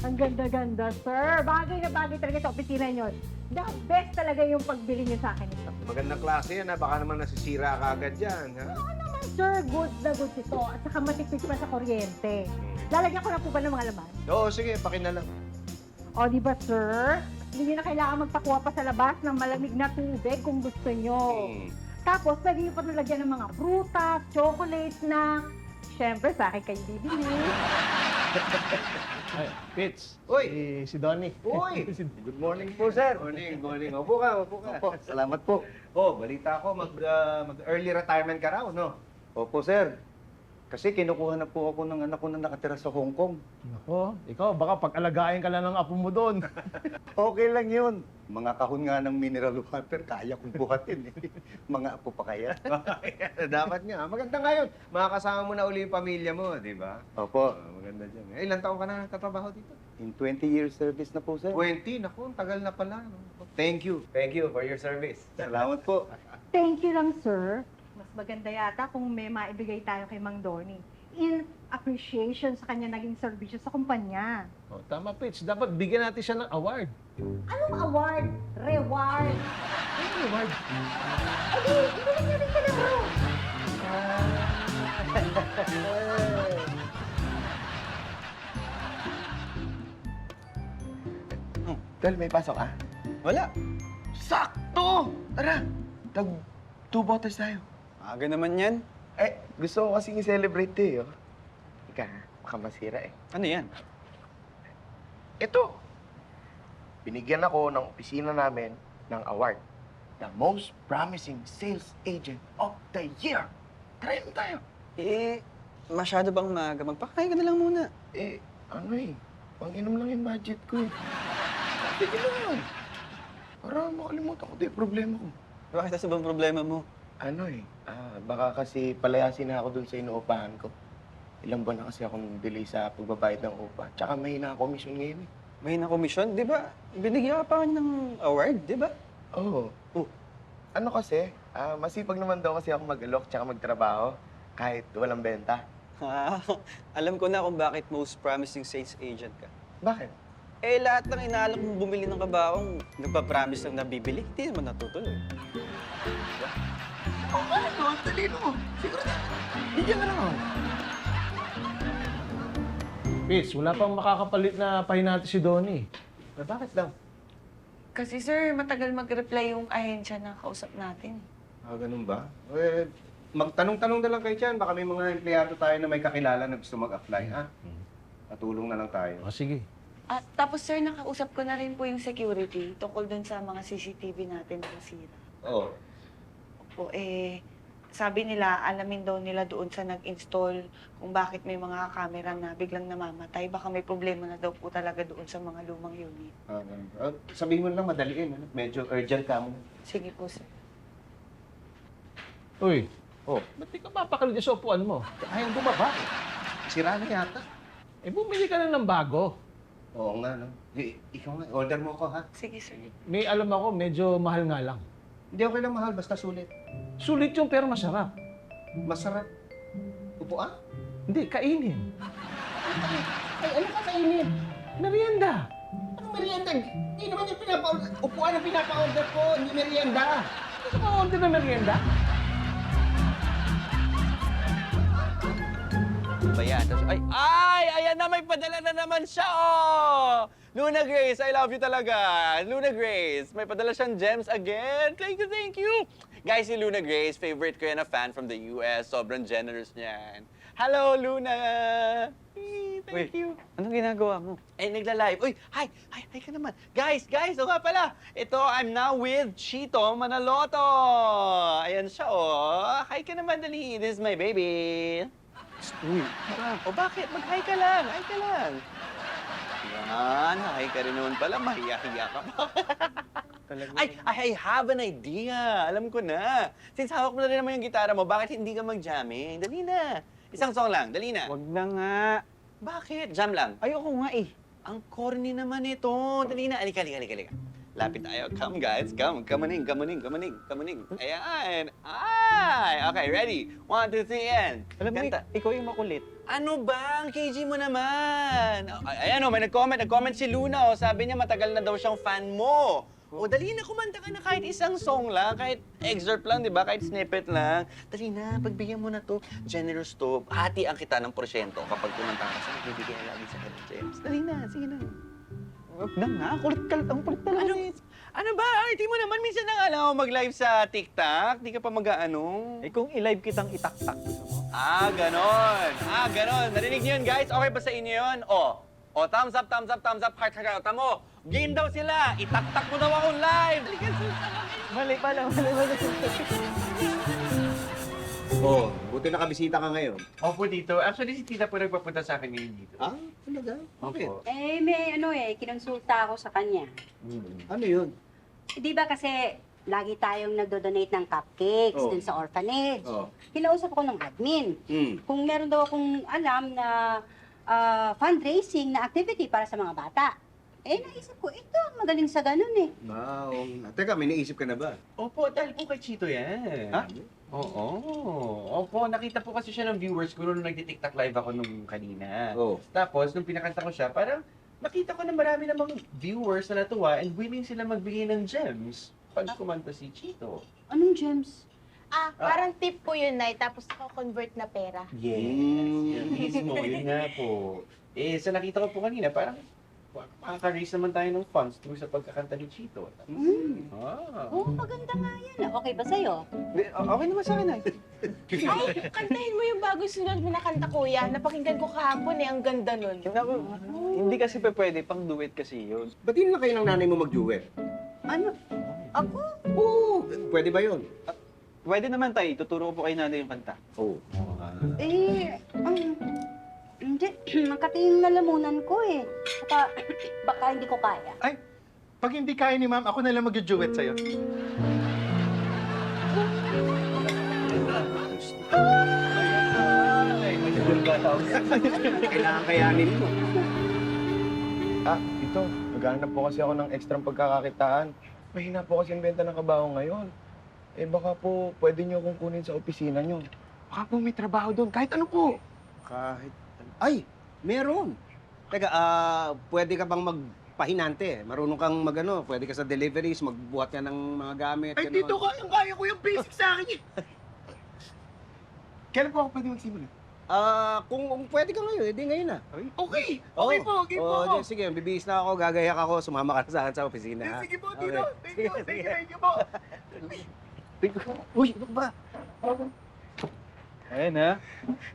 Ang ganda-ganda, sir. Bagay na bagay talaga sa opisina nyo. The best talaga yung pagbili nyo sa akin ito. Magandang klase yan, ha? Baka naman nasisira ka agad yan, ha? Oo naman, sir. Good na good ito. At saka matipid pa sa kuryente. Lalagyan ko na po ba ng mga laman? Oo, sige, pakin na lang. O, di ba, sir? Hindi nyo na kailangan magpakuha pa sa labas ng malamig na tubig kung gusto nyo. Tapos, pwede nyo pa nalagyan ng mga prutas, chocolates na... Siyempre, sa akin kayo bibili. Ay, Fitz. Uy! Si Donnie. Uy! Good morning po, sir. Morning. Upo ka. Opo, salamat po. Oh, balita ko, mag-early retirement ka raw, no? Opo, sir. Kasi kinukuha na po ako ng anak ko na nakatira sa Hong Kong. Nako, ikaw, baka pag-alagain ka lang ng apo mo doon. Okay lang yun. Mga kahon nga ng mineral water, kaya kong buhatin eh. Mga apo pa kaya. Dapat nga. Maganda ngayon. Makakasama mo na uli yung pamilya mo, di ba? Opo, Maganda dyan. Ilan taong ka na nagtatrabaho dito? in 20 years service na po, sir. 20. Naku, ang tagal na pala. No? Thank you. Thank you for your service. Salamat po. Thank you lang, sir. Mas maganda yata kung may maibigay tayo kay Mang Donnie. In appreciation sa kanya naging serbisyo sa kumpanya. Oh, tama, Fitz. Dapat bigyan natin siya ng award. Anong award? Reward? Ano award? Edi, ibigay natin siya ng room. Dahil may pasok, ah? Wala. Sakto! Tara, tag 2 bottles tayo. Aga naman yan. Eh, gusto ko kasing i-celebrate to eh, oh. Ika, baka masira eh. Ano yan? Ito, binigyan ako ng opisina namin ng award. The most promising sales agent of the year. Try mo tayo. Eh, masyado bang maaga? Magpakain ka na lang muna. Eh, ano eh, pang-inom lang yung budget ko eh. Sige lang yun. Para makalimutan ko yung problema ko. Bakit sa bang problema mo? Ano eh, baka kasi palayasin na ako dun sa inuupahan ko. Ilang buwan na kasi akong delay sa pagbabayad ng upa. Tsaka mahina ang komisyon ngayon eh. May na-komisyon, di ba? Binigyan ka pa ng award, di ba? Oo. Oh. Ano kasi, masipag naman daw kasi ako mag-alok tsaka magtrabaho kahit walang benta. Ha? Alam ko na kung bakit most promising sales agent ka. Bakit? Eh, lahat ng inaalok mong bumili ng kabaong, nagpa-promise lang nabibili, hindi naman natutuloy. Oo nga, no? Ang talino mo. Siguro na. Bigyan ka lang ako. Fitz, wala pang makakapalit na pahinati si Donnie. Bakit daw? Kasi sir, matagal mag-reply yung ahensya na kausap natin. Ganun ba? Eh, magtanong-tanong na lang kayo dyan. Baka may mga empleyado tayo na may kakilala na gusto mag-apply, ha? Patulong na lang tayo. O, sige. At tapos sir, nakausap ko na rin po yung security tungkol dun sa mga CCTV natin na nasira. Oo. Opo, sabi nila, alamin daw nila doon sa nag-install kung bakit may mga camera na biglang namamatay. Baka may problema na daw po talaga doon sa mga lumang unit. Sabihin mo lang madaliin. Ano? Medyo urgent ka mo. Sige po sir. Uy, Oh, ba't di ka mapakalit sa upuan mo? ayaw bumaba. Sira na yata. Eh, bumili ka na ng bago. Oo nga, no? Ikaw nga, order mo ako, ha? Sige sir. May alam ako, medyo mahal nga lang. Hindi okay lang mahal, basta sulit. Sulit yung pero masarap. Masarap. Upuan? Hindi, kainin. Ay, ano ka kainin? Merienda. Anong merienda? Hindi naman yung pinapa-order. Upuan ang pinapa-order ko, hindi merienda. Gusto ka order na merienda? Bayan. Ay! Ayan na, may padala na naman siya, oh! Luna Grace, I love you talaga. Luna Grace, may padala siyang gems again. Thank you, thank you. Guys, si Luna Grace, favorite ko yan na fan from the US. Sobrang generous niyan. Hello, Luna! Thank you. Anong ginagawa mo? Eh, nagla-live. Uy, hi ka naman. Guys, o nga pala. Ito, I'm now with Chito Manaloto. Ayan siya, oh. Hi ka naman, dali. This is my baby. Uy, o bakit? Mag-hi ka lang. Hi ka lang. Yan, hi ka rin naman pala. Mahiya-hiya ka pa. Ay, I have an idea. Alam ko na. Since hawak mo na rin naman yung gitara mo, bakit hindi ka mag-jamming? Dali na. Isang song lang. Dali na. Wag na nga. Bakit? Jam lang. Ayoko nga eh. Ang corny naman ito. Dali na. Alika. Lapit tayo. Come, guys. Come. Kamaning. Ayan. Ay! Okay, ready? 1, 2, 3, and... Alam mo, Kanta. ikaw yung makulit. Ano ba? Ang KG mo naman. Ayan o, may nag-comment si Luna o. Sabi niya matagal na daw siyang fan mo. O, dali na, kumanta ka na kahit isang song lang, kahit excerpt lang, di ba? Kahit snippet lang. Dali na, pagbigyan mo na to. Generous to. Hati ang kita ng porsyento kapag kumanta ka sa nagbibigay lagi sa Head James. Dali na, sige na. Wag na nga, ang kulit talaga. Ano ba? Arty mo naman, minsan na nga lang ako mag-live sa TikTok. Di ka pa mag-ano. Eh kung i-live kitang itaktak, gusto mo? Ganon. Narinig niyo yun, guys? Okay ba sa inyo yun? Thumbs up, heart. Tamo, game daw sila. Itaktak mo daw akong live. Halika, Mali pala. Buti nakabisita ka ngayon. Opo, dito. Actually, si Tita po nagpapunta sa akin ngayon dito. Ah, talaga? Bakit? May kinonsulta ako sa kanya. Ano yun? Di ba kasi lagi tayong nagdo-donate ng cupcakes Oh. dun sa orphanage. Oh. Kinausap ako ng admin. Kung meron daw akong alam na fundraising na activity para sa mga bata. Naisip ko, ito ang magaling sa ganun eh. Wow. Teka, may naisip ka na ba? Opo, dahil po kay Chito yan. Ha? Oo. Opo, nakita po kasi siya ng viewers ko nung nagti-TikTok live ako nung kanina. Oh. Tapos, nung pinakanta ko siya, parang nakita ko na marami namang viewers na natuwa and willing sila magbigay ng gems pag kumanta si Chito. Anong gems? Parang tip po yun, Nay, tapos nako-convert na pera. Yes. Yan mismo, yun nga po. Sa nakita ko po kanina, parang makaka-raise naman tayo ng funds through sa pagkakanta ni Chito. Maganda nga yan. Okay ba sa'yo? Okay naman sa akin, ay. Ay, kantahin mo yung bagong sunod mo na kanta, kuya. Napakinggan ko kahapon ang ganda nun. Hindi kasi pwede, pang duet kasi yun. Ba't yun lang kayo ng nanay mo mag-duet? Ano? Ako? Oo. Pwede ba yun? Pwede naman tayo, tuturo ko po kay nanay yung kanta. Oo. Hindi. Makatingin na lamunan ko eh. Baka hindi ko kaya. Pag hindi kaya ni ma'am, ako na lang mag-duet sa'yo. Kailangan kayanin mo. Ito, naghahanap po kasi ako ng extra pagkakakitaan. Mahina po kasi ang benta ng kabaho ngayon. Baka po pwede niyo akong kunin sa opisina niyo. Baka po may trabaho doon, kahit ano po. Kahit... Ay! Meron! Teka, pwede ka bang magpahinante? Marunong kang magano, pwede ka sa deliveries, magbuhat ka ng mga gamit. Ay, ganon. dito kaya ko yung basic sa akin eh. Kailan po ako pwede magsimula? Kung pwede ka ngayon, edi ngayon na. Okay! Okay po, okay po ako. Sige, bibihis na ako, gagayak ako, sumama ka na sa akin sa opisina. Ha? Sige po, Okay. Tito. Thank you po. Uy, ano ba? Ayan ha.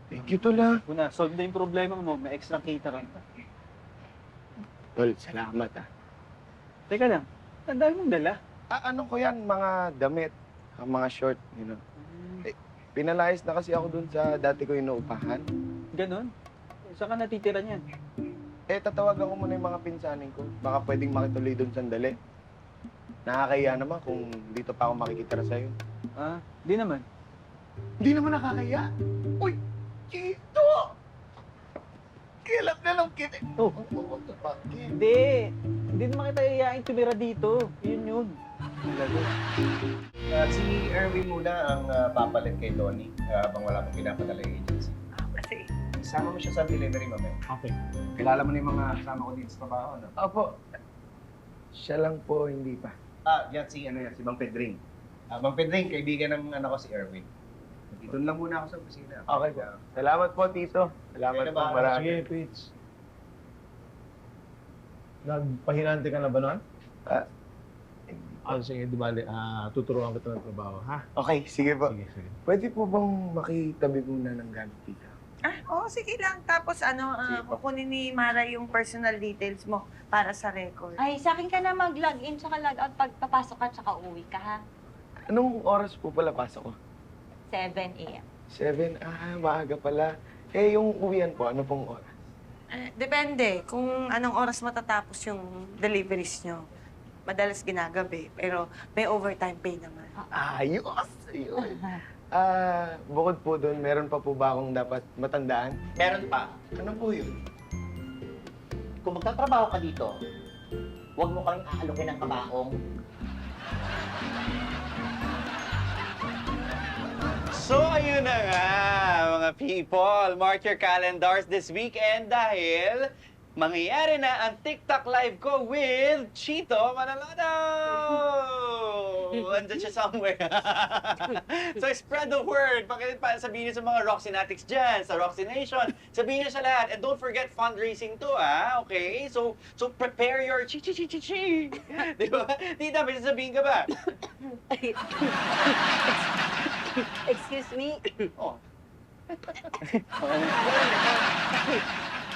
Thank you, Tol, ha. Una, solve na yung problema mo, may extra kita ka. Tol, salamat, ha. Teka lang, ang dami mong dala. Ano ko yan, mga damit, mga short, you know. Pinalayas na kasi ako dun sa dati ko inuupahan. Ganon? Saan ka natitira niyan? Tatawagan ko muna yung mga pinsanin ko. Baka pwedeng makituloy dun sandali. Nakakahiya naman kung dito pa ako makikitira sa'yo. Di naman. Hindi naman nakakahiya. Uy, Chito! Kilap na lang kita. Oh. Ang pumunta pa. Hindi naman kita iyayain tumira dito. Yun. Si Erwin muna ang papalit kay Donnie habang wala pang pinapadala yung agency. Kasi, Isama mo siya sa delivery, mamaya. Okay. Kilala mo na yung mga kasama ko dito sa trabaho, no? Opo. Siya lang po, hindi pa. Yan si Bang Pedring. Bang Pedring, kaibigan ng anak ko si Erwin. Dito lang muna ako sa opisina. Okay po. Salamat po, Tito. Salamat Okay na po, ba? marami. Sige, Pitch. Nagpahinante ka na ba nun? Sige, di bali. Tuturuan kita ng trabaho, ha? Okay, sige po. Sige. Pwede po bang makitabi muna ng gamit dito? Oo, sige lang. Tapos Sige po. kukunin ni Mara yung personal details mo para sa record. Ay, sa akin ka na mag-log-in tsaka log-out pag papasok ka tsaka uwi ka, ha? Anong oras po pala pasok ko? 7 a.m. 7? Maaga pala. Yung uwian po, ano pong oras? Depende kung anong oras matatapos yung deliveries nyo. Madalas ginagabi, pero may overtime pay naman. Ayos! Ayun. Bukod po doon, meron pa po ba akong dapat matandaan? Meron pa. Ano po yun? Kung magtatrabaho ka dito, Huwag mo kaming aalukin ng kabaong. So, ayun na nga, mga people. Mark your calendars this weekend dahil mangyayari na ang TikTok live ko with Chito Manaloto! Andyan siya somewhere. So, spread the word. Sabihin niyo sa mga Roxynatics dyan, sa Roxy Nation. Sabihin niyo sa lahat. And don't forget fundraising to, okay? So prepare your chi-chi-chi-chi-chi. Di ba? Tita, may sasabihin ka ba? Excuse me. Oh.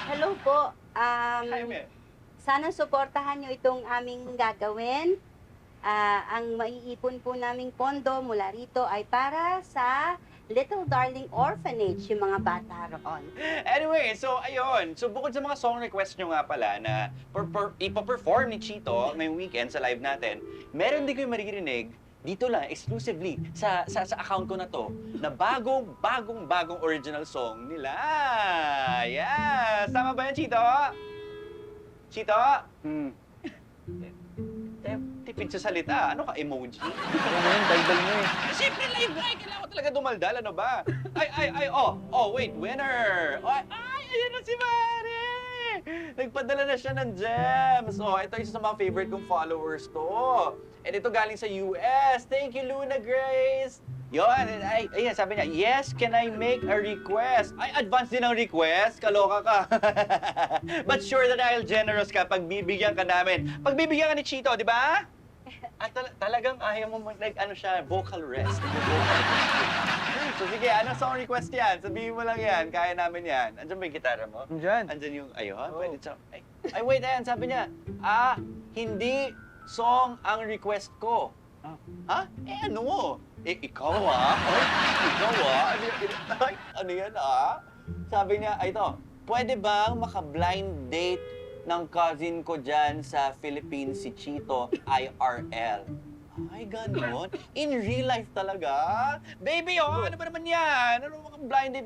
Hello po. Jaime. Sana suportahan nyo itong aming gagawin. Ang maiipon po naming pondo mula rito ay para sa Little Darling Orphanage, yung mga bata roon. Anyway, so ayun. So bukod sa mga song request nyo nga pala na ipaperform ni Chito ngayong weekend sa live natin, meron din kayo maririnig dito lang, exclusively, sa account ko na to, na bagong original song nila. Yes! Tama ba yan, Chito? Chito? Tipid sa salita. Ano ka, emoji? Ano yun, daldal mo eh. Siyempre, live na. Kailangan ko talaga dumaldal. Ano ba? Wait, winner! Ayun na si Mare! Nagpadala na siya ng gems. Ito isa sa mga favorite kong followers to. And ito galing sa US. Thank you, Luna Grace. Yun, ayun, sabi niya, yes, can I make a request? Ay, advance din ang request? Kaloka ka. But sure that I'll generous ka pag bibigyan ka namin. Pag bibigyan ka ni Chito, di ba? At talagang ayaw mo siya, vocal rest. So sige, anong song request yan? Sabihin mo lang yan, kaya namin yan. Andiyan ba yung gitara mo? Andyan yung, ayun, pwede siya. Ay, wait, ayan, sabi niya, hindi song ang request ko. Ha? Ano? Ikaw ano yan Sabi niya, ito, pwede bang maka-blind date ng cousin ko dyan sa Philippines, si Chito, IRL? Ay, ganon? In real life talaga? Baby, ano ba naman yan? Ano mga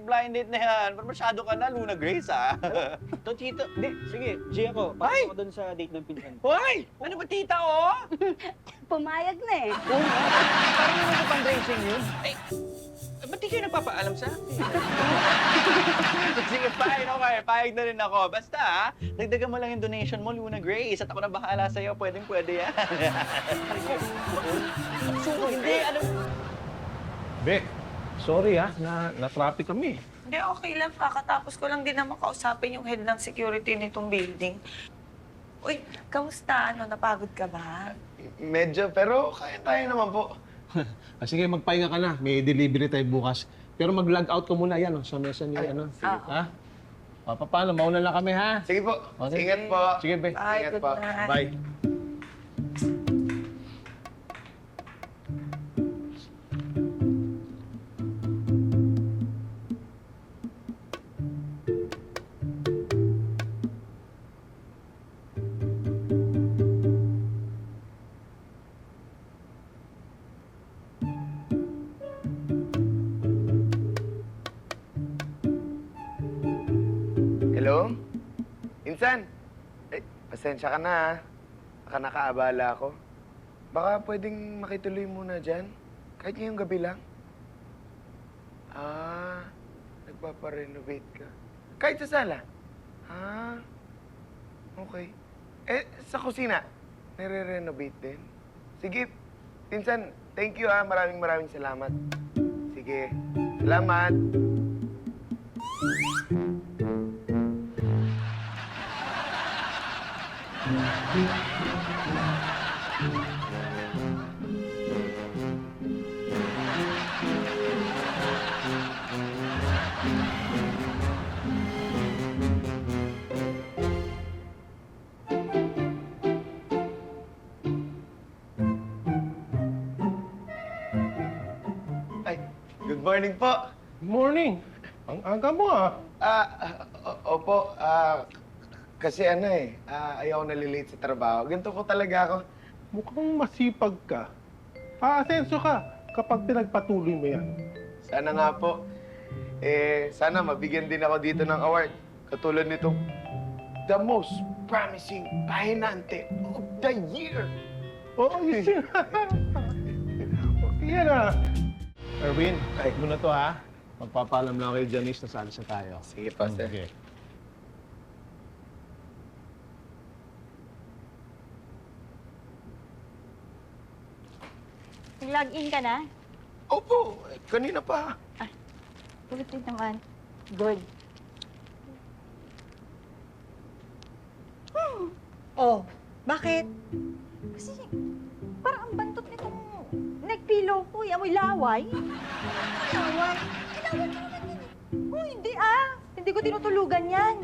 blind date na yan? Parang masyado ka na, Luna Grace, Ito, Chito. Hindi, sige, G ako. Ay! Pasok ako doon sa date ng pinsan. Hoy! Ano ba, tita, Pumayag na eh. Parang ano ba fundraising yun? Ay, ba't di kayo nagpapaalam sa akin? Sige, fine, okay. Payag na rin ako. Basta, dagdagan mo lang yung donation mo, Luna Grace. At ako na bahala sa'yo. Pwede yan. Hindi, ano... Bek, sorry na-traffic kami. Hindi, okay lang. Kakatapos ko lang din naman kausapin yung head ng security nitong building. Uy, kamusta? Napagod ka ba? Medyo, pero kaya naman po. Sige, magpahinga ka na. May delivery tayo bukas. Pero mag-log out ka muna yan, sa mesa ni, ha? Paano? Mauna lang kami, ha? Sige po. Okay. Ingat po. Sige, Be. Bye, Ingat good po. night. Bye. Hello? Insan? Pasensya ka na, Baka nakaabala ako. Baka pwedeng makituloy muna dyan? Kahit ngayong gabi lang? Nagpaparenovate ka. Kahit sa sala? Okay. Sa kusina, nire-renovate din? Sige, Pinsan, thank you Maraming salamat. Sige, salamat. Good morning po. Good morning. Ang aga mo, Opo, kasi ayaw nalilate sa trabaho. Ganito ko talaga ako. Mukhang masipag ka. Aasenso ka kapag pinagpatuloy mo yan. Sana nga po. Sana mabigyan din ako dito ng award. Katulad nitong The Most promising pahinante of the year. Oo, yun. Yan ah. Erwin, kahit mo na to ha. Magpapaalam lang kay Janice na saalis na tayo. Sige pa, sir. Okay. Nag-log-in ka na? Opo, kanina pa. Ulit din naman. Good. Oh, bakit? Kasi parang ang bantot nitong neck pillow ko. Amoy laway. Laway. Kailangan ko naman yan. Oh, hindi ah. Hindi ko tinutulugan yan.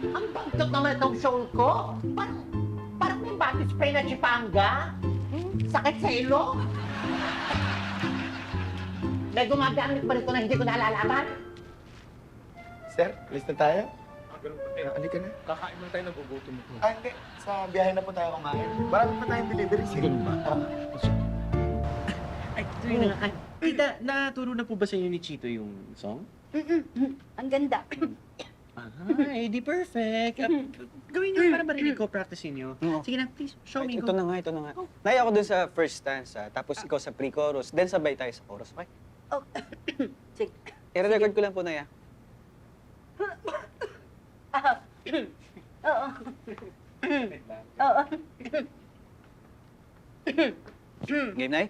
Ang bantot naman itong soul ko. Parang may body spray na chipanga. Sakit sa ilong. May gumagamit pa rito na hindi ko nalalaman. Sir, alis na tayo? Halika na. Kakain lang tayo, nagugutom mo. Hindi. Sa biyahe na po tayo kumain. Marami pa tayong delivery. Sige. Ay, tuloy na nga. Tita, naturo na po ba sa inyo ni Chito yung song? Ang ganda. Ay, di perfect. Gawin nyo para marinig ko, practice nyo. Sige na, please, show me. Ito na nga, ito na nga. Naya ako dun sa first stanza, tapos ikaw sa pre-chorus, then sabay tayo sa chorus, okay? Oh. Sige. I-record ko lang po, Naya. Oo. Oo. Game, Nay?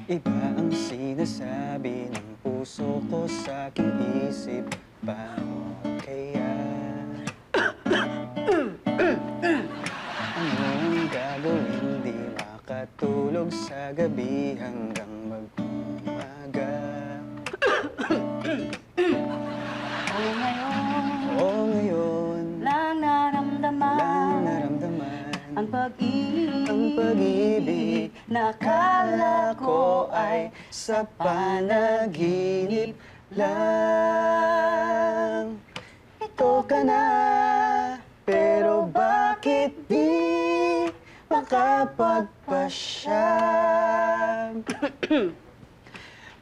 Iba ang sinasabi ng puso ko sa aking isip. Paano kaya? Anong gagawin? Di makatulog sa gabi hanggang mag-umaga. Oo ngayon. Oo ngayon, Lang naramdaman. lang naramdaman Ang pag-ibig. ang pag-ibig na akala ko ay sa panaginip lang. Ito ka na, pero bakit di makapagpasya?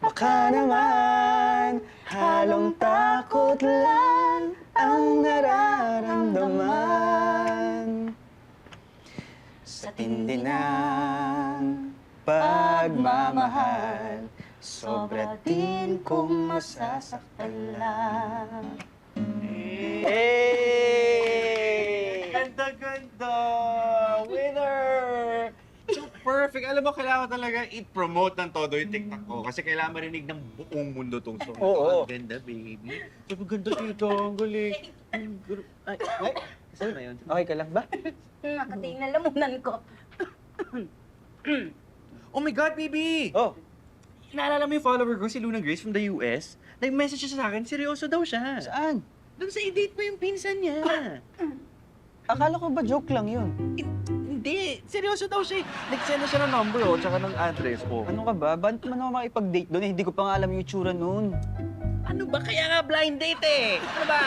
Baka naman halong takot lang ang nararamdaman. Sa tindi ng pagmamahal, sobra din kung masasaktan lang. Hey! Ganda-ganda! Winner! So perfect. Alam mo, kailangan ko talaga i-promote ng todo yung TikTok ko. Kasi kailangan marinig ng buong mundo tong song. Oo. Ang ganda, baby. Sabi, ganda dito. Ang galing. Ay, saan na yun? Okay ka lang ba? Nakatingin na lamunan ko. Oh my God, baby! Oh, Naalala mo yung follower ko, si Luna Grace from the US? Nag-message siya sa akin, seryoso daw siya. saan? Doon sa i-date mo yung pinsan niya. Akala ko ba joke lang yun? Hindi, seryoso daw siya. Nag-send na siya ng number, tsaka ng address, Ano ka ba? Ba't man ako makipag-date doon? Hindi ko pa nga alam yung itsura noon. Ano ba? Kaya nga blind date eh! Ano ba?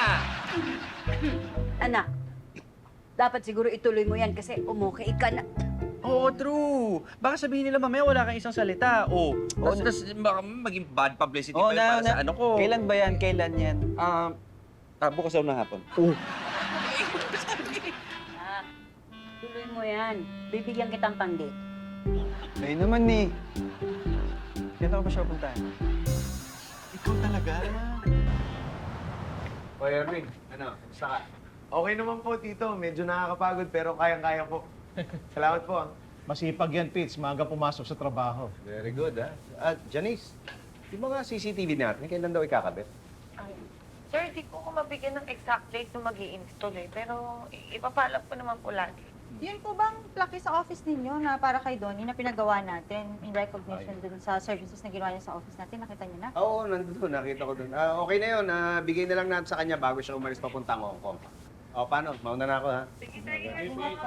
Anak, dapat siguro ituloy mo yan kasi umukay ka na. Oo, true. Baka sabihin nila mamaya wala kang isang salita. Tas baka maging bad publicity pa yun para sa ano ko. Kailan ba yan? Kailan yan? Bukas daw ng hapon. Ah, tuloy mo yan. Bibigyan kitang pang-date. Ayun naman eh. Kaya ko ba siya puntahan? Ikaw talaga? O, Erwin, kamusta ka? Okay naman po, Tito. Medyo nakakapagod pero kayang-kaya po. Salamat po. Masipag yan, Pits. Maaga pumasok sa trabaho. Very good, ha? Janice, yung mga CCTV natin, kailan daw ikakabit? Sir, di ko mabigyan ng exact date na mag install eh. Pero ipapalap ko naman po lagi. Yun po bang plaque sa office ninyo na para kay Donnie na pinagawa natin in recognition dun sa services na ginawa niya sa office natin? Nakita niyo na? Oo, nandun. Nakita ko dun. Okay na yun. Bigay na lang natin sa kanya bago siya umalis papuntang Hong Kong. O, paano? Mauna na ako, ha?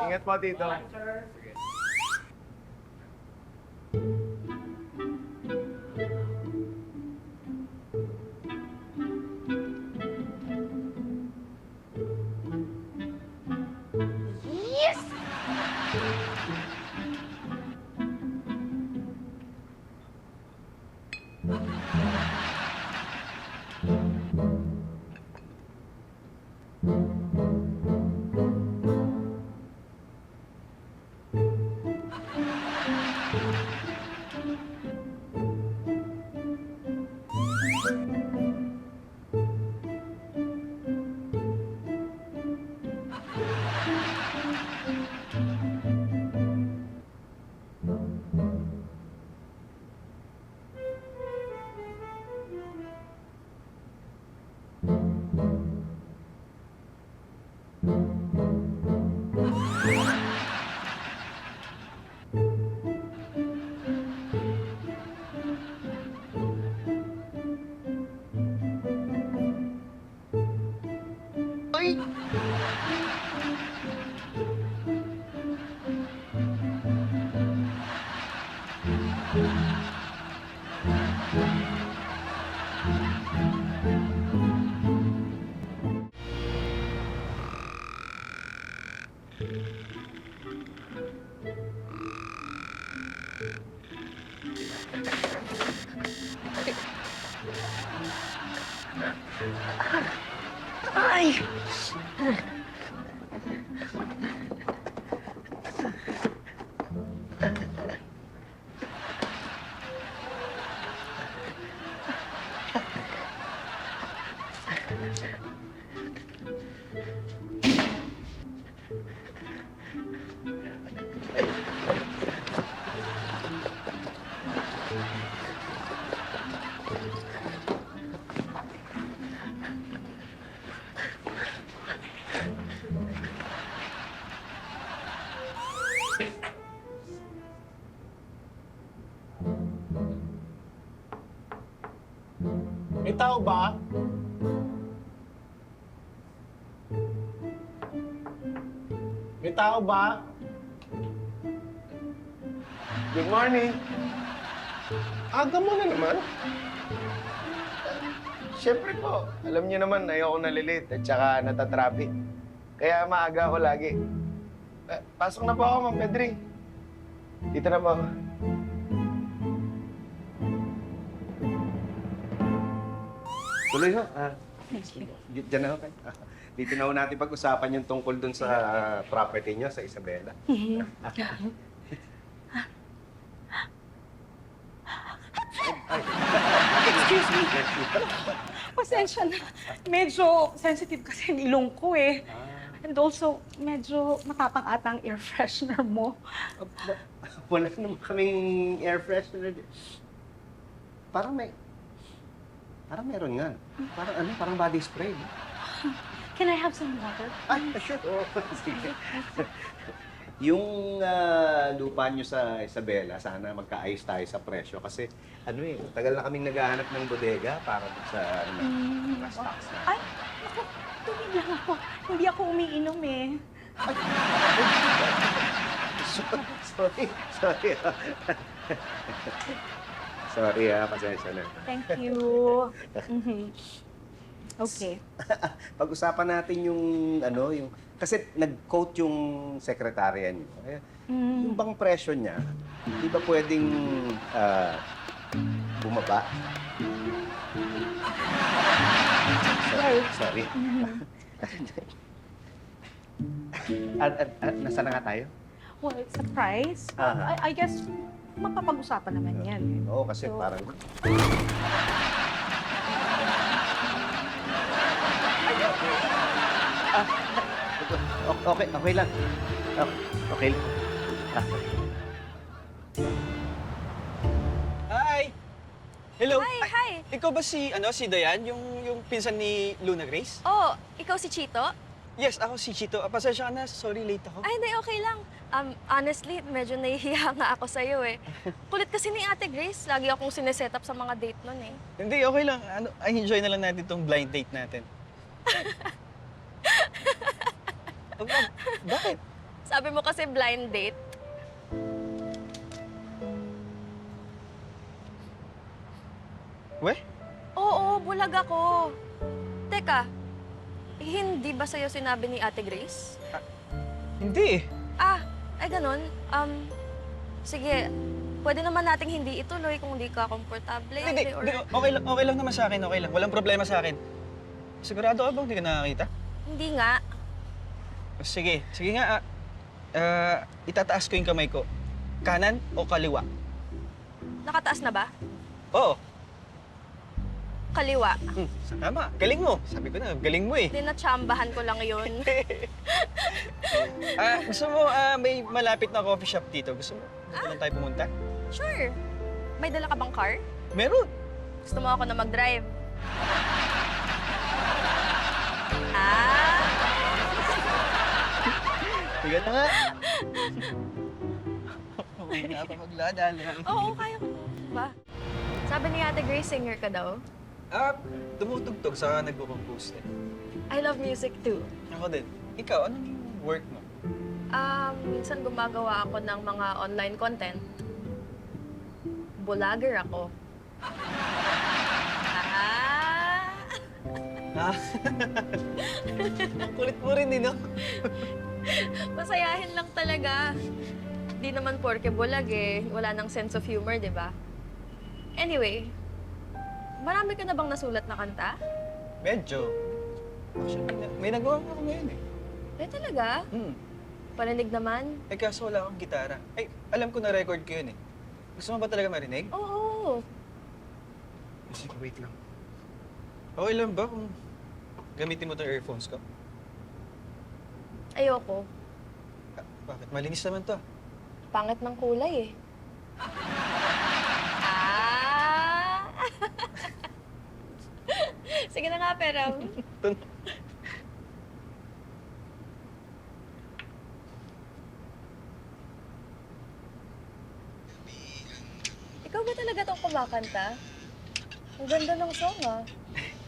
Ingat po, Tito. Ay! May tao ba? May tao ba? Good morning. Aga mo na naman. Siyempre po, alam niyo naman, ayoko nalilate at saka natatraffic. Kaya maaga ako lagi. Pasok na po ako, Ma'am Pedring. Dito na po ako. Tuloy ho. Diyan na ho kayo. Dito na ho natin pag-usapan yung tungkol dun sa property niyo sa Isabela. Excuse me. Pasensya na. Medyo sensitive kasi ang ilong ko eh. And also, medyo matapang ata ang air freshener mo. Wala naman kaming air freshener. Parang meron nga. Parang body spray. Can I have some water? Ay, sure. Oh, sige. Yung lupa nyo sa Isabela, sana magkaayos tayo sa presyo. Kasi, tagal na kaming naghahanap ng bodega para sa mga stocks na. Ay, naku, tumig lang ako. Hindi ako umiinom eh. Sorry. Sorry pasensya na. Thank you. Okay. Pag-usapan natin yung kasi nag-quote yung sekretarya niyo. Yung bang presyo niya, di ba pwedeng bumaba? Sorry. Nasaan na nga tayo? Well, it's a price. I guess, mapapag-usapan naman yan. Oo, kasi So- parang... Okay lang. Okay lang. Hi! Hello! Hi! Ikaw ba si Dayan? Yung pinsan ni Luna Grace? Oh, ikaw si Chito? Yes, ako si Chito. Pasensya ka na. Sorry, late ako. Ay, hindi, okay lang. Honestly, medyo nahihiya nga ako sa'yo eh. Kulit kasi ni Ate Grace. Lagi akong sineset up sa mga date nun eh. Hindi, okay lang. I-enjoy na lang natin itong blind date natin. Bakit? Sabi mo kasi blind date. We? Oo, bulag ako. Teka, hindi ba sa'yo sinabi ni Ate Grace? Hindi eh. Ay ganun. Sige, pwede naman nating hindi ituloy kung hindi ka komportable. Hindi, or... okay lang naman sa akin. Okay lang. Walang problema sa akin. Sigurado ka bang hindi ka nakakita? Hindi nga. Sige nga. Itataas ko yung kamay ko. Kanan o kaliwa? Nakataas na ba? Oo. Kaliwa. Tama. Galing mo. Sabi ko na, galing mo eh. Dinatsambahan ko lang yun. Gusto mo, may malapit na coffee shop dito. Gusto mo? Dito lang tayo pumunta? Sure. May dala ka bang car? Meron. Gusto mo ako na mag-drive? Sige na nga. Okay na ako magladala. Oo, kaya ko. Ba? Sabi ni Ate Grace, singer ka daw? Tumutugtog sa nagko-compose eh. I love music too. Ako din. Ikaw, anong work mo? Minsan gumagawa ako ng mga online content. Vlogger ako. Ang kulit mo rin eh, no? Masayahin lang talaga. Di naman porke bulag eh. Wala nang sense of humor, di ba? Anyway, marami ka na bang nasulat na kanta? Medyo. Actually, may nagawa ako ngayon eh. Eh, talaga? Parinig naman? Eh, kaso wala akong gitara. Ay, alam ko na-record ko yun eh. Gusto mo ba talaga marinig? Oo. Sige, wait lang. Okay lang ba kung gamitin mo itong earphones ko? Ayoko. Bakit? Malinis naman to. Pangit ng kulay eh. Ah! Sige na nga, pero... Ikaw ba talaga tong kumakanta? Ang ganda ng song, ah.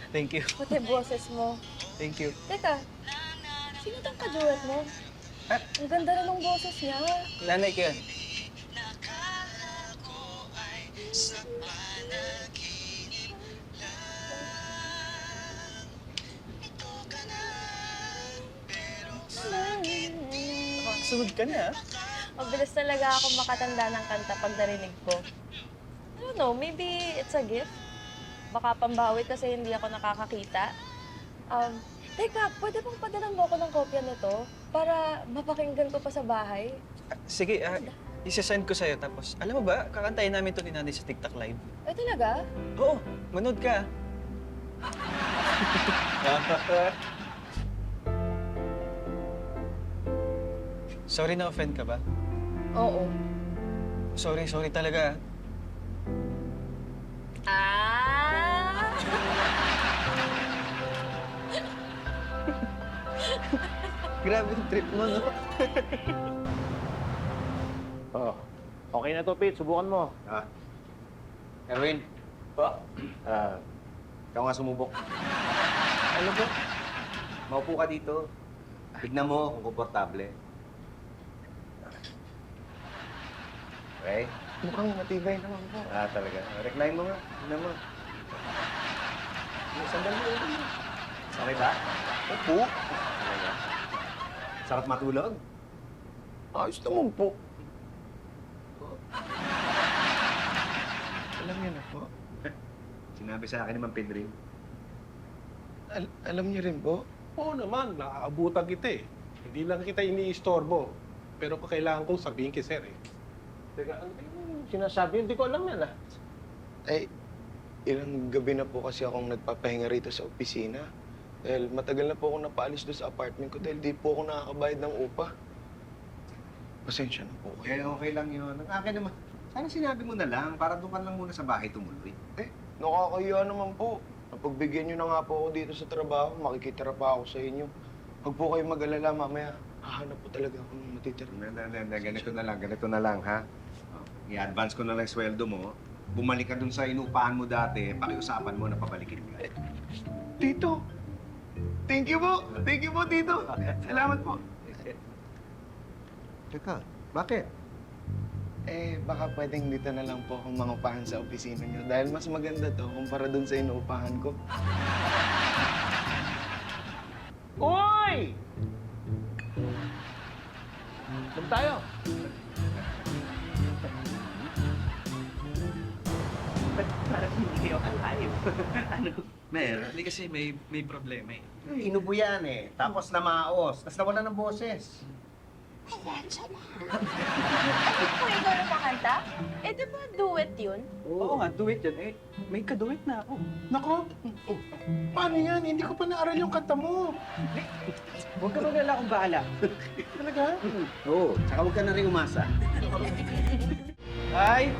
Thank you. Pati boses mo. Thank you. Teka, sino tong kaduet mo? Ang ganda na ng boses niya. Nanay ko yan. Sunod ka na, ah. Mabilis talaga ako makatanda ng kanta pag narinig ko. I don't know, maybe it's a gift. Baka pambawi kasi hindi ako nakakakita. Teka, pwede bang padalan mo ako ng kopya nito para mapakinggan ko pa sa bahay? Sige, isa-send ko sa'yo. Tapos, alam mo ba, kakantayin namin ito ni Nanay sa TikTok Live. Ay, talaga? Oo, manood ka. Sorry na offend ka ba? Oo. Sorry talaga. Ah! Grabe yung trip mo, no? Oh, okay na to, Pete. Subukan mo. Erwin. Pa? Ikaw nga sumubok. Ano ba? Maupo ka dito. Tignan mo kung komportable. Okay? Mukhang matibay naman po. Talaga. Recline mo nga. Tignan mo. Sandal mo. Okay ba? Opo. Talaga. Sarap matulog? Ayos naman po. Alam niyo na po. Sinabi sa akin naman, Pedrin. Alam niyo rin po? Oo naman, nakaabutan kita eh. Hindi lang kita iniistorbo. Pero kailangan kong sabihin kay Sir eh. Teka, ano yung sinasabi? Hindi ko alam yan ah. Ay, ilang gabi na po kasi akong nagpapahinga rito sa opisina. Dahil matagal na po ako napaalis doon sa apartment ko dahil di po ako nakakabayad ng upa. Pasensya na po kayo. Okay lang yun. Ang akin naman, sana sinabi mo na lang para doon ka lang muna sa bahay tumuloy. Nakakahiya naman po. Napagbigyan niyo na nga po ako dito sa trabaho, makikitira pa ako sa inyo. Huwag po kayo mag-alala, mamaya hahanap po talaga ako ng matitira. Ganito na lang, ha? I-advance ko na lang sweldo mo. Bumalik ka dun sa inupahan mo dati, pakiusapan mo na pabalikin ka. Tito! Thank you po! Thank you po, Tito! Salamat po! Teka, bakit? Baka pwedeng dito na lang po akong mangupahan sa opisina niyo dahil mas maganda to kumpara dun sa inuupahan ko. Uy! Doon tayo. Parang hindi kayo alive. Ano? Meron. Hindi kasi may problema eh. Inubo yan eh. Tapos namaos. Tapos nawala ng boses. Ayan siya na. Ano po ikaw na pakanta? Eh, di ba duet yun? Oo nga, duet yun. Eh, may kaduet na ako. Nako, paano yan? Hindi ko pa naaral yung kanta mo. Huwag ka mag-alala kung bahala. Talaga? Oo, tsaka huwag ka na rin umasa. Ay!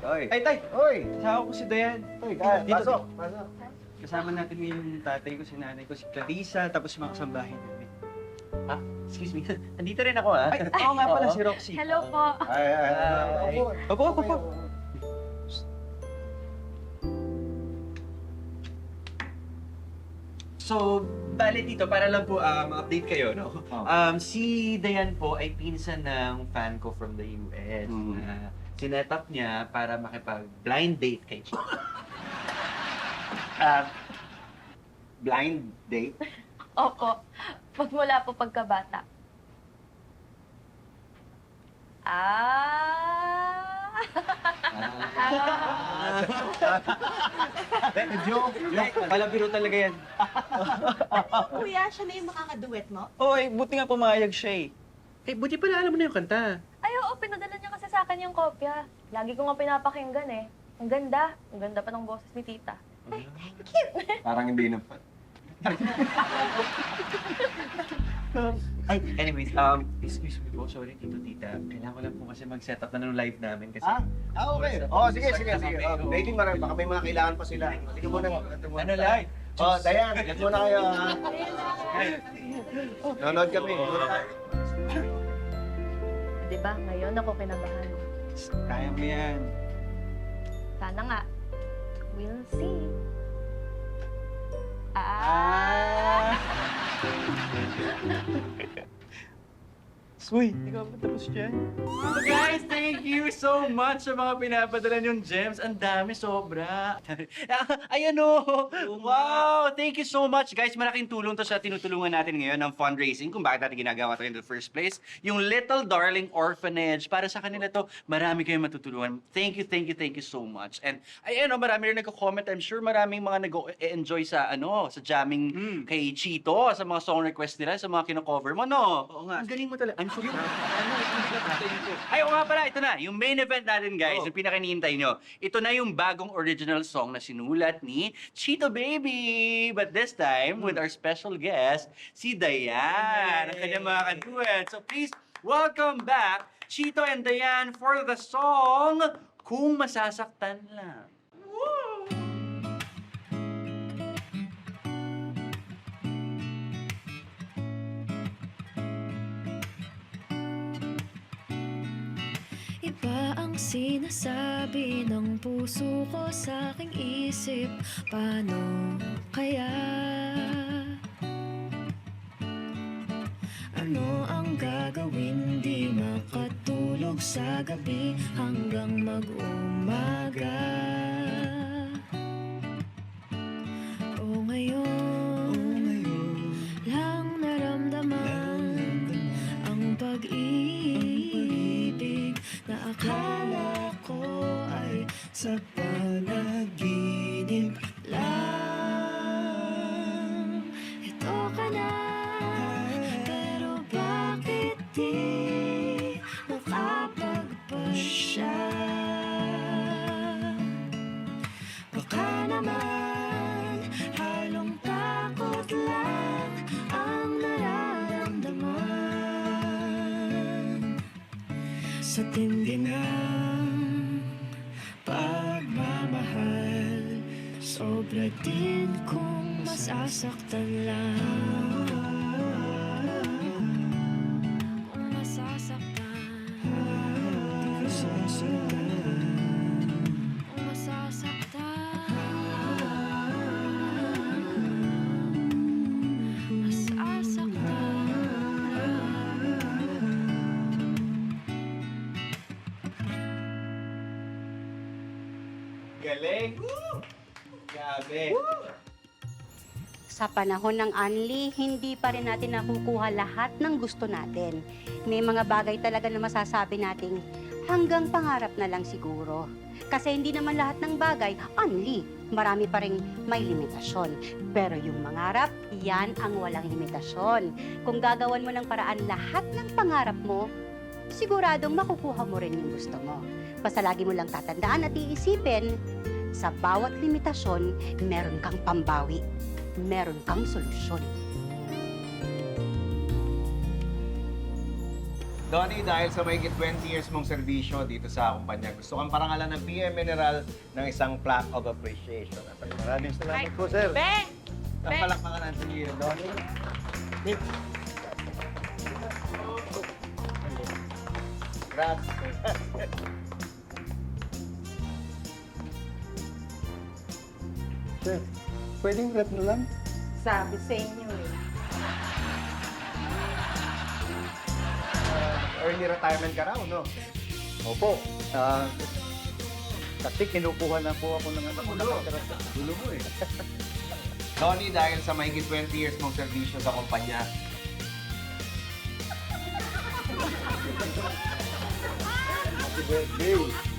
Oy! Ay, tay! Oy! Kasama ko si Dayan. Oy, Dito, pasok! dito. Pasok! Kasama natin yung tatay ko, si nanay ko, si Clarissa, tapos yung mga kasambahin namin. Excuse me. Andito rin ako, ha? Ay, oo nga pala, si Roxy. Hello po. Ay. Opo. So, bale dito, para lang po ma-update kayo, no? Si Dayan po ay pinsan ng fan ko from the US. Na sinet up niya para makipag-blind date kay Chico. Blind date? Opo. Magmula po pagkabata. Ah! Joke, palabiro talaga yan. Kuya, siya na yung makakaduet mo? Oy, buti nga pumayag siya eh. Buti pala alam mo na yung kanta. Ay, oo, pinadala niya kasi sa akin yung kopya. Lagi ko nga pinapakinggan eh. Ang ganda. Ang ganda pa ng boses ni tita. Ay, thank you. Parang hindi na pa. Ay, anyways, excuse me po, sorry, Tito Tita. Kailangan ko lang po kasi mag-set up na ng live namin kasi... Okay. Sige. Maybe marami, baka may mga kailangan pa sila. Sige muna. Ano live? Dayan, let muna kayo, ha? Nanonood kami. Diba, ngayon ako kinabahan. Kaya mo yan. Sana nga. We'll see. Uy, ikaw ba tapos dyan? So guys, thank you so much sa mga pinapadala niyong gems. Ang dami, sobra. Ayan o! Wow! Thank you so much, guys. Malaking tulong to sa tinutulungan natin ngayon ng fundraising kung bakit natin ginagawa to in the first place. Yung Little Darling Orphanage. Para sa kanila to, marami kayong matutulungan. Thank you so much. And ayan o, marami rin nagko-comment. I'm sure maraming mga nag-enjoy sa sa jamming kay Chito, sa mga song request nila, sa mga kino-cover mo, no? Oo nga. Ang galing mo talaga. I'm so proud. Ay, oo nga pala, ito na. Yung main event natin, guys, yung pinaka-hinihintay nyo. Ito na yung bagong original song na sinulat ni Chito Baby. But this time, with our special guest, si Dayan, ang kanyang mga kantuan. So please, welcome back, Chito and Dayan, for the song, Kung Masasaktan Lang. Iba ang sinasabi ng puso ko sa aking isip. Paano kaya? Ano ang gagawin? Di makatulog sa gabi hanggang mag-umaga. O ngayon lang naramdaman ang pag-ibig na akala ko ay sa panaginip lang. Ito ka na, pero bakit di makapagpasya? Baka naman halong takot lang ang nararamdaman sa tindi ng pagmamahal. Sobra din kung masasaktan lang. Kung masasaktan, kung masasaktan, Galing! Grabe! Sa panahon ng Anli, hindi pa rin natin nakukuha lahat ng gusto natin. May mga bagay talaga na masasabi nating hanggang pangarap na lang siguro. Kasi hindi naman lahat ng bagay, Anli. Marami pa rin may limitasyon. Pero yung mangarap, yan ang walang limitasyon. Kung gagawan mo ng paraan lahat ng pangarap mo, siguradong makukuha mo rin yung gusto mo. Basta lagi mo lang tatandaan at iisipin, sa bawat limitasyon, meron kang pambawi. Meron kang solusyon. Donnie, dahil sa mahigit 20 years mong serbisyo dito sa kumpanya, gusto kang parangalan ng PM Mineral ng isang plaque of appreciation. Maraming salamat po, sir. Be! Ang palakpakan natin si Donnie. Grazie. Sir, pwedeng rep na lang? Sabi sa inyo eh. Early retirement ka raw, no? Opo. Kasi kinukuha na po ako ng Dulo mo eh. Donnie, dahil sa mahigit 20 years mong serbisyo sa kumpanya, Happy birthday.